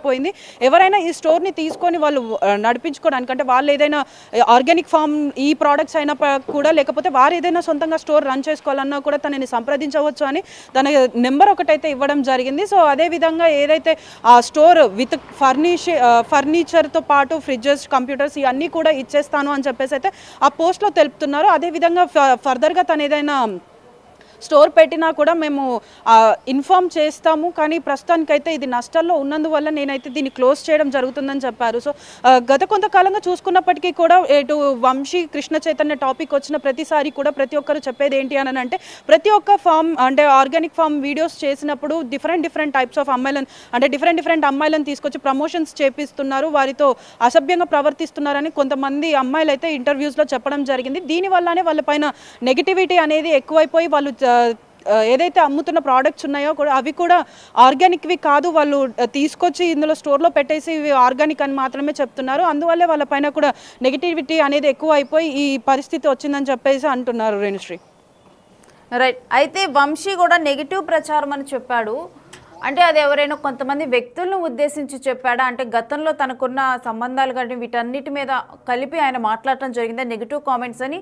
పోయింది. ఎవరైనా ఈ స్టోర్‌ని తీసుకొని వాళ్ళు నడిపించుకోవడానికి అంటే వాళ్ళు ఏదైనా ఆర్గానిక్ ఫార్మ్ ఈ ప్రొడక్ట్స్ అయినా కూడా లేకపోతే వారు ఏదైనా సొంతంగా స్టోర్ రన్ చేసుకోవాలన్నా కూడా తనని సంప్రదించవచ్చు అని తన నెంబర్ ఒకటైతే ఇవ్వడం జరిగింది. సో అదే విధంగా ఏదైతే ఆ స్టోర్ విత్ ఫర్నిచర్‌తో పాటు ఫ్రిడ్జెస్, కంప్యూటర్స్ ఇవన్నీ కూడా ఇచ్చేస్తాను అని చెప్పేసి అయితే ఆ పోస్ట్‌లో తెలుపుతున్నారు. అదే విధంగా ఫర్దర్‌గా తను ఏదైనా స్టోర్ పెట్టినా కూడా మేము ఇన్ఫార్మ్ చేస్తాము, కానీ ప్రస్తుతానికైతే ఇది నష్టాల్లో ఉన్నందువల్ల నేనైతే దీన్ని క్లోజ్ చేయడం జరుగుతుందని చెప్పారు. సో గత కొంతకాలంగా చూసుకున్నప్పటికీ కూడా ఇటు వంశీ, కృష్ణ చైతన్య టాపిక్ వచ్చిన ప్రతిసారి కూడా ప్రతి ఒక్కరు చెప్పేది ఏంటి అని అంటే ప్రతి ఒక్క ఫామ్ అంటే ఆర్గానిక్ ఫామ్ వీడియోస్ చేసినప్పుడు డిఫరెంట్ టైప్స్ ఆఫ్ అమ్మాయిలను అంటే డిఫరెంట్ అమ్మాయిలను తీసుకొచ్చి ప్రమోషన్స్ చేపిస్తున్నారు, వారితో అసభ్యంగా ప్రవర్తిస్తున్నారని కొంతమంది అమ్మాయిలు అయితే ఇంటర్వ్యూస్లో చెప్పడం జరిగింది. దీనివల్లనే వాళ్ళపైన నెగిటివిటీ అనేది ఎక్కువైపోయి వాళ్ళు ఏదైతే అమ్ముతున్న ప్రోడక్ట్స్ ఉన్నాయో కూడా అవి కూడా ఆర్గానిక్వి కాదు, వాళ్ళు తీసుకొచ్చి ఇందులో స్టోర్లో పెట్టేసి ఇవి ఆర్గానిక్ అని మాత్రమే చెప్తున్నారు. అందువల్లే వాళ్ళపైన కూడా నెగిటివిటీ అనేది ఎక్కువ అయిపోయి ఈ పరిస్థితి వచ్చిందని చెప్పేసి అంటున్నారు రేణుశ్రీ. రైట్. అయితే వంశీ కూడా నెగిటివ్ ప్రచారం అని చెప్పాడు. అంటే అది ఎవరైనా కొంతమంది వ్యక్తులను ఉద్దేశించి చెప్పాడా, అంటే గతంలో తనకున్న సంబంధాలు కానీ వీటన్నిటి మీద కలిపి ఆయన మాట్లాడటం జరిగిందా నెగిటివ్ కామెంట్స్ అని,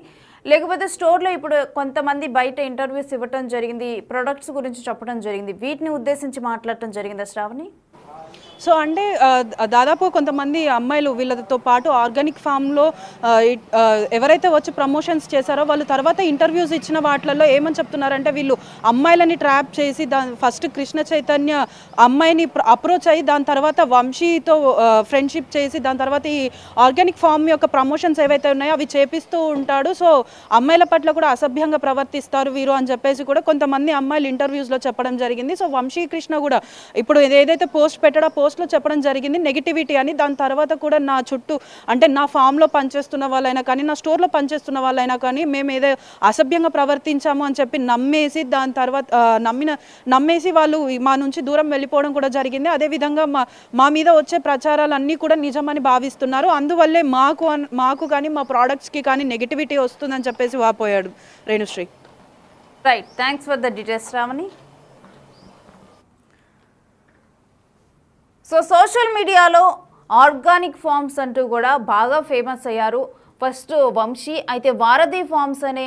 లేకపోతే స్టోర్లో ఇప్పుడు కొంతమంది బయట ఇంటర్వ్యూస్ ఇవ్వటం జరిగింది, ప్రొడక్ట్స్ గురించి చెప్పడం జరిగింది, వీటిని ఉద్దేశించి మాట్లాడటం జరిగిందా శ్రావణి? సో అంటే దాదాపు కొంతమంది అమ్మాయిలు వీళ్ళతో పాటు ఆర్గానిక్ ఫామ్లో ఎవరైతే వచ్చి ప్రమోషన్స్ చేశారో వాళ్ళు తర్వాత ఇంటర్వ్యూస్ ఇచ్చిన వాటిల్లో ఏమని చెప్తున్నారంటే వీళ్ళు అమ్మాయిలని ట్రాప్ చేసి ఫస్ట్ కృష్ణ చైతన్య అమ్మాయిని అప్రోచ్ అయ్యి దాని తర్వాత వంశీతో ఫ్రెండ్షిప్ చేసి దాని తర్వాత ఈ ఆర్గానిక్ ఫామ్ యొక్క ప్రమోషన్స్ ఏవైతే ఉన్నాయో అవి చేపిస్తూ ఉంటాడు. సో అమ్మాయిల పట్ల కూడా అసభ్యంగా ప్రవర్తిస్తారు వీరు అని చెప్పేసి కూడా కొంతమంది అమ్మాయిలు ఇంటర్వ్యూస్లో చెప్పడం జరిగింది. సో వంశీ కృష్ణ కూడా ఇప్పుడు ఏదైతే పోస్ట్ పెట్టాడో పోస్ట్లో చెప్పడం జరిగింది నెగిటివిటీ అని. దాని తర్వాత కూడా నా చుట్టూ అంటే నా ఫామ్లో పనిచేస్తున్న వాళ్ళైనా కానీ నా స్టోర్లో పనిచేస్తున్న వాళ్ళైనా కానీ మేము ఏదో అసభ్యంగా ప్రవర్తించాము అని చెప్పి నమ్మేసి దాని తర్వాత నమ్మేసి వాళ్ళు మా నుంచి దూరం వెళ్ళిపోవడం కూడా జరిగింది. అదేవిధంగా మా మీద వచ్చే ప్రచారాలన్నీ కూడా నిజమని భావిస్తున్నారు, అందువల్లే మాకు కానీ మా ప్రోడక్ట్స్కి కానీ నెగిటివిటీ వస్తుందని చెప్పేసి వాపోయాడు Renushree. Right, thanks for the details Sravani. So social మీడియాలో ఆర్గానిక్ ఫార్మ్స్ అంటూ కూడా బాగా ఫేమస్ అయ్యారు. ఫస్ట్ వంశీ, అయితే వారధి ఫార్మ్స్ అనే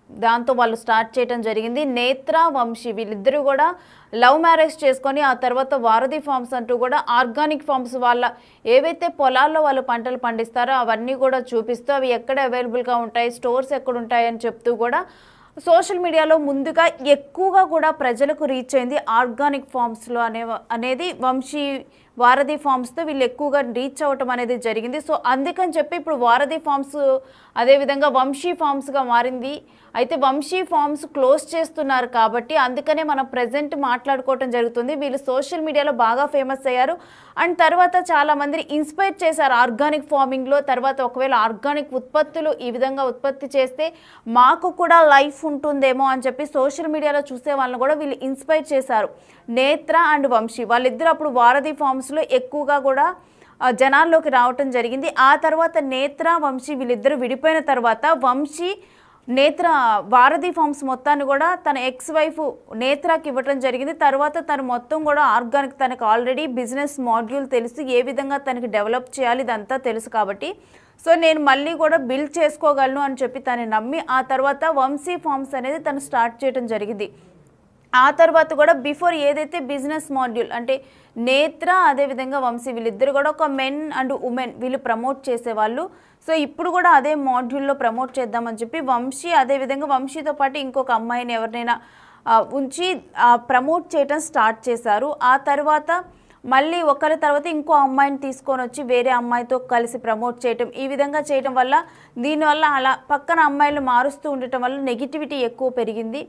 దాంతో వాళ్ళు స్టార్ట్ చేయడం జరిగింది. నేత్ర, వంశీ వీళ్ళిద్దరూ కూడా లవ్ మ్యారేజ్ చేసుకొని ఆ తర్వాత వారధి ఫార్మ్స్ అంటూ కూడా ఆర్గానిక్ ఫార్మ్స్ వాళ్ళ ఏవైతే పొలాల్లో వాళ్ళు పంటలు పండిస్తారో అవన్నీ కూడా చూపిస్తూ అవి ఎక్కడ అవైలబుల్గా ఉంటాయి, స్టోర్స్ ఎక్కడ ఉంటాయి అని చెప్తూ కూడా సోషల్ మీడియాలో ముందుగా ఎక్కువగా కూడా ప్రజలకు రీచ్ అయింది ఆర్గానిక్ ఫార్మ్స్లో అనేది వంశీ వారధి ఫార్మ్స్తో వీళ్ళు ఎక్కువగా రీచ్ అవ్వటం అనేది జరిగింది. సో అందుకని చెప్పి ఇప్పుడు వారధి ఫార్మ్స్ అదేవిధంగా వంశీ ఫార్మ్స్గా మారింది. అయితే వంశీ ఫార్మ్స్ క్లోజ్ చేస్తున్నారు కాబట్టి అందుకనే మనం ప్రజెంట్ మాట్లాడుకోవటం జరుగుతుంది. వీళ్ళు సోషల్ మీడియాలో బాగా ఫేమస్ అయ్యారు అండ్ తర్వాత చాలామందిని ఇన్స్పైర్ చేశారు ఆర్గానిక్ ఫార్మింగ్లో. తర్వాత ఒకవేళ ఆర్గానిక్ ఉత్పత్తులు ఈ విధంగా ఉత్పత్తి చేస్తే మాకు కూడా లైఫ్ ఉంటుందేమో అని చెప్పి సోషల్ మీడియాలో చూసే వాళ్ళని కూడా వీళ్ళు ఇన్స్పైర్ చేశారు. నేత్ర అండ్ వంశీ వాళ్ళిద్దరు అప్పుడు వారధి ఫార్మ్స్లో ఎక్కువగా కూడా జనాల్లోకి రావటం జరిగింది. ఆ తర్వాత నేత్ర, వంశీ వీళ్ళిద్దరూ విడిపోయిన తర్వాత వంశీ నేత్ర వారధి ఫార్మ్స్ మొత్తాన్ని కూడా తన ఎక్స్ వైఫ్ నేత్రకి ఇవ్వటం జరిగింది. తర్వాత తను మొత్తం కూడా ఆర్గానిక్, తనకు ఆల్రెడీ బిజినెస్ మాడ్యూల్ తెలుసు, ఏ విధంగా తనకి డెవలప్ చేయాలి ఇదంతా తెలుసు కాబట్టి సో నేను మళ్ళీ కూడా బిల్డ్ చేసుకోగలను అని చెప్పి తను నమ్మి ఆ తర్వాత వంశీ ఫార్మ్స్ అనేది తను స్టార్ట్ చేయడం జరిగింది. ఆ తర్వాత కూడా బిఫోర్ ఏదైతే బిజినెస్ మాడ్యూల్ అంటే నేత్ర అదేవిధంగా వంశీ వీళ్ళిద్దరు కూడా ఒక మెన్ అండ్ ఉమెన్ వీళ్ళు ప్రమోట్ చేసేవాళ్ళు. సో ఇప్పుడు కూడా అదే మాడ్యూల్లో ప్రమోట్ చేద్దామని చెప్పి వంశీ అదేవిధంగా వంశీతో పాటు ఇంకొక అమ్మాయిని ఎవరినైనా ఉంచి ప్రమోట్ చేయడం స్టార్ట్ చేశారు. ఆ తర్వాత మళ్ళీ ఒకరి తర్వాత ఇంకో అమ్మాయిని తీసుకొని వచ్చి వేరే అమ్మాయితో కలిసి ప్రమోట్ చేయటం, ఈ విధంగా చేయడం వల్ల దీనివల్ల అలా పక్కన అమ్మాయిలు మారుస్తూ ఉండటం వల్ల నెగిటివిటీ ఎక్కువ పెరిగింది.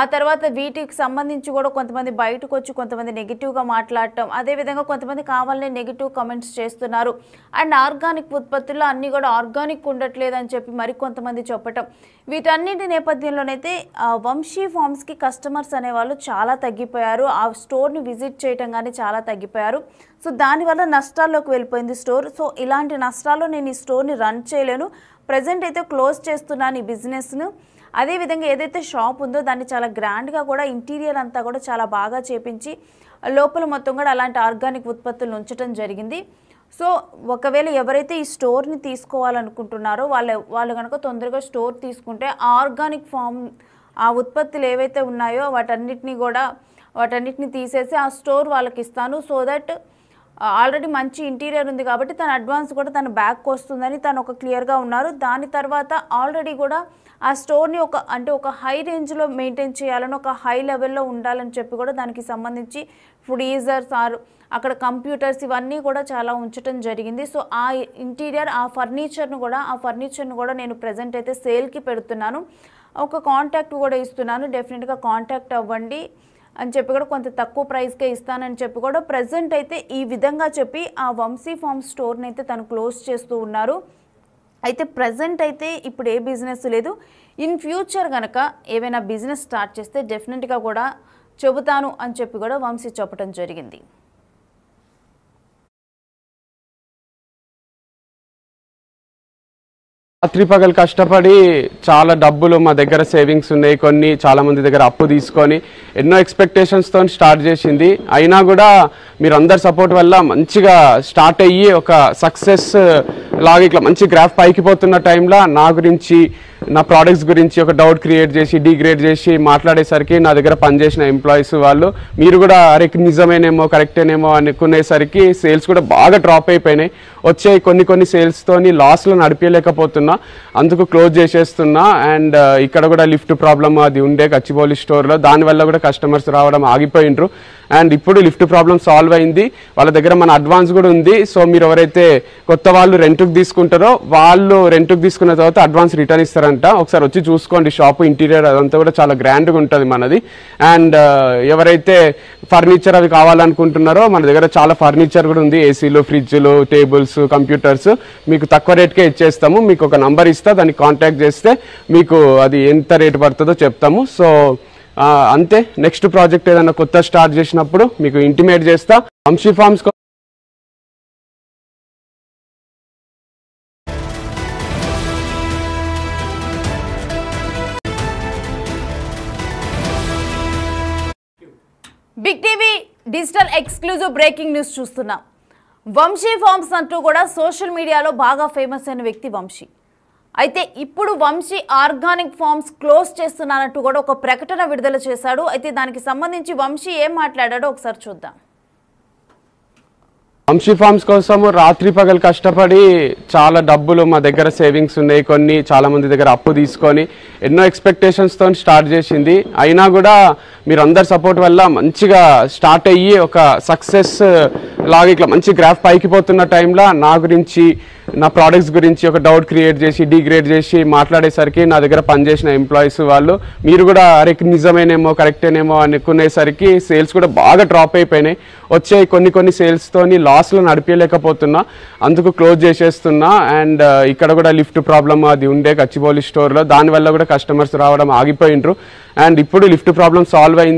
ఆ తర్వాత వీటికి సంబంధించి కూడా కొంతమంది బయటకు వచ్చి కొంతమంది నెగిటివ్గా మాట్లాడటం, అదేవిధంగా కొంతమంది కావాలనే నెగిటివ్ కామెంట్స్ చేస్తున్నారు అండ్ ఆర్గానిక్ ఉత్పత్తుల్లో అన్నీ కూడా ఆర్గానిక్ ఉండట్లేదు అని చెప్పి మరికొంతమంది చెప్పటం, వీటన్నిటి నేపథ్యంలోనైతే వంశీ ఫార్మ్స్కి కస్టమర్స్ అనేవాళ్ళు చాలా తగ్గిపోయారు. ఆ స్టోర్ని విజిట్ చేయటం కానీ చాలా తగ్గిపోయారు. సో దానివల్ల నష్టాల్లోకి వెళ్ళిపోయింది స్టోర్. సో ఇలాంటి నష్టాల్లో నేను ఈ స్టోర్ని రన్ చేయలేను, ప్రజెంట్ అయితే క్లోజ్ చేస్తున్నాను ఈ బిజినెస్ను. అదేవిధంగా ఏదైతే షాప్ ఉందో దాన్ని చాలా గ్రాండ్గా కూడా ఇంటీరియర్ అంతా కూడా చాలా బాగా చేపించి లోపల మొత్తం కూడా అలాంటి ఆర్గానిక్ ఉత్పత్తులు ఉంచడం జరిగింది. సో ఒకవేళ ఎవరైతే ఈ స్టోర్ని తీసుకోవాలనుకుంటున్నారో వాళ్ళు కనుక తొందరగా స్టోర్ తీసుకుంటే ఆర్గానిక్ ఫామ్ ఆ ఉత్పత్తులు ఏవైతే ఉన్నాయో వాటన్నిటిని తీసేసి ఆ స్టోర్ వాళ్ళకి ఇస్తాను. సో దట్ ఆల్రెడీ మంచి ఇంటీరియర్ ఉంది కాబట్టి తన అడ్వాన్స్ కూడా తన బ్యాక్ వస్తుందని తను ఒక క్లియర్గా ఉన్నారు. దాని తర్వాత ఆల్రెడీ కూడా ఆ స్టోర్ని ఒక హై రేంజ్లో మెయింటైన్ చేయాలని, ఒక హై లెవెల్లో ఉండాలని చెప్పి కూడా దానికి సంబంధించి ఫ్రీజర్స్ అక్కడ కంప్యూటర్స్ ఇవన్నీ కూడా చాలా ఉంచడం జరిగింది. సో ఆ ఇంటీరియర్ ఆ ఫర్నిచర్ను కూడా నేను ప్రజెంట్ అయితే సేల్కి పెడుతున్నాను. ఒక కాంటాక్ట్ కూడా ఇస్తున్నాను, డెఫినెట్గా కాంటాక్ట్ అవ్వండి అని చెప్పి కూడా కొంత తక్కువ ప్రైస్కే ఇస్తానని చెప్పి కూడా ప్రజెంట్ అయితే ఈ విధంగా చెప్పి ఆ వంశీ ఫార్మ్ స్టోర్ని అయితే తను క్లోజ్ చేస్తూ ఉన్నారు. అయితే ప్రజెంట్ అయితే ఇప్పుడు ఏ బిజినెస్ లేదు. ఇన్ ఫ్యూచర్ కనుక ఏవైనా బిజినెస్ స్టార్ట్ చేస్తే డెఫినెట్గా కూడా చెబుతాను అని చెప్పి కూడా వంశీ చెప్పడం జరిగింది. రాత్రి పగలు కష్టపడి చాలా డబ్బులు మా దగ్గర సేవింగ్స్ ఉన్నాయి, కొన్ని చాలా మంది దగ్గర అప్పు తీసుకొని ఎన్నో ఎక్స్పెక్టేషన్స్తో స్టార్ట్ చేసింది. అయినా కూడా మీరు అందరి సపోర్ట్ వల్ల మంచిగా స్టార్ట్ అయ్యి ఒక సక్సెస్ లాగా ఇట్లా మంచి గ్రాఫ్ పైకి పోతున్న టైంలో నా గురించి, నా ప్రోడక్ట్స్ గురించి ఒక డౌట్ క్రియేట్ చేసి డిగ్రేడ్ చేసి మాట్లాడేసరికి నా దగ్గర పనిచేసిన ఎంప్లాయీస్ వాళ్ళు మీరు కూడా అరే నిజమేనేమో కరెక్టేనేమో అనుకునేసరికి సేల్స్ కూడా బాగా డ్రాప్ అయిపోయినాయి. వచ్చే కొన్ని సేల్స్తోని లాస్లో నడిపేయలేకపోతున్నా, అందుకు క్లోజ్ చేసేస్తున్నా. అండ్ ఇక్కడ కూడా లిఫ్ట్ ప్రాబ్లమ్ అది ఉండే గచ్చిబౌలి స్టోర్లో, దానివల్ల కూడా కస్టమర్స్ రావడం ఆగిపోయినరు. అండ్ ఇప్పుడు లిఫ్ట్ ప్రాబ్లం సాల్వ్ అయింది, వాళ్ళ దగ్గర మన అడ్వాన్స్ కూడా ఉంది. సో మీరు ఎవరైతే కొత్త వాళ్ళు రెంట్కి తీసుకుంటారో వాళ్ళు రెంట్కి తీసుకున్న తర్వాత అడ్వాన్స్ రిటర్న్ ఇస్తారంట. ఒకసారి వచ్చి చూసుకోండి, షాపు ఇంటీరియర్ అదంతా కూడా చాలా గ్రాండ్గా ఉంటుంది మనది. అండ్ ఎవరైతే ఫర్నిచర్ అవి కావాలనుకుంటున్నారో మన దగ్గర చాలా ఫర్నిచర్ కూడా ఉంది, ఏసీలు, ఫ్రిడ్జ్లు, టేబుల్స్, కంప్యూటర్స్ మీకు తక్కువ రేట్కే ఇచ్చేస్తాము. మీకు ఒక నంబర్ ఇస్తా, దాన్ని కాంటాక్ట్ చేస్తే మీకు అది ఎంత రేటు పడుతుందో చెప్తాము. సో అంతే, నెక్స్ట్ ప్రాజెక్ట్ ఏదైనా కొత్త స్టార్ట్ చేసినప్పుడు మీకు ఇంటిమేట్ చేస్తా. Vamshi farms big TV digital exclusive breaking news చూస్తున్నాం. వంశీ ఫార్మ్స్ అంటూ కూడా సోషల్ మీడియాలో బాగా ఫేమస్ అయిన వ్యక్తి వంశీ. అయితే ఇప్పుడు వంశీ ఆర్గానిక్ ఫార్మ్స్ క్లోజ్ చేస్తున్నానంటూ కూడా ఒక ప్రకటన విడుదల చేశాడు. అయితే దానికి సంబంధించి వంశీ ఏం మాట్లాడాడో ఒకసారి చూద్దాం. వంశీ ఫార్మ్స్ కోసము రాత్రి పగలు కష్టపడి చాలా డబ్బులు మా దగ్గర సేవింగ్స్ ఉన్నాయి, కొన్ని చాలా మంది దగ్గర అప్పు తీసుకొని ఎన్నో ఎక్స్పెక్టేషన్స్తో స్టార్ట్ చేసింది. అయినా కూడా మీరు అందరి సపోర్ట్ వల్ల మంచిగా స్టార్ట్ అయ్యి ఒక సక్సెస్ లాగా ఇట్లా మంచి గ్రాఫ్ పైకి పోతున్న టైంలో నా గురించి, నా ప్రోడక్ట్స్ గురించి ఒక డౌట్ క్రియేట్ చేసి డిగ్రేడ్ చేసి మాట్లాడేసరికి నా దగ్గర పనిచేసిన ఎంప్లాయీస్ వాళ్ళు మీరు కూడా అరే నిజమేనేమో కరెక్టేనేమో అనుకునేసరికి సేల్స్ కూడా బాగా డ్రాప్ అయిపోయినాయి. వచ్చే కొన్ని సేల్స్తోని లాస్లో నడిపేయలేకపోతున్నా, అందుకు క్లోజ్ చేసేస్తున్నా. అండ్ ఇక్కడ కూడా లిఫ్ట్ ప్రాబ్లమ్ అది ఉండే గచ్చిబౌలి స్టోర్లో, దానివల్ల కూడా కస్టమర్స్ రావడం ఆగిపోయినరు. అండ్ ఇప్పుడు లిఫ్ట్ ప్రాబ్లం సాల్వ్ అయింది.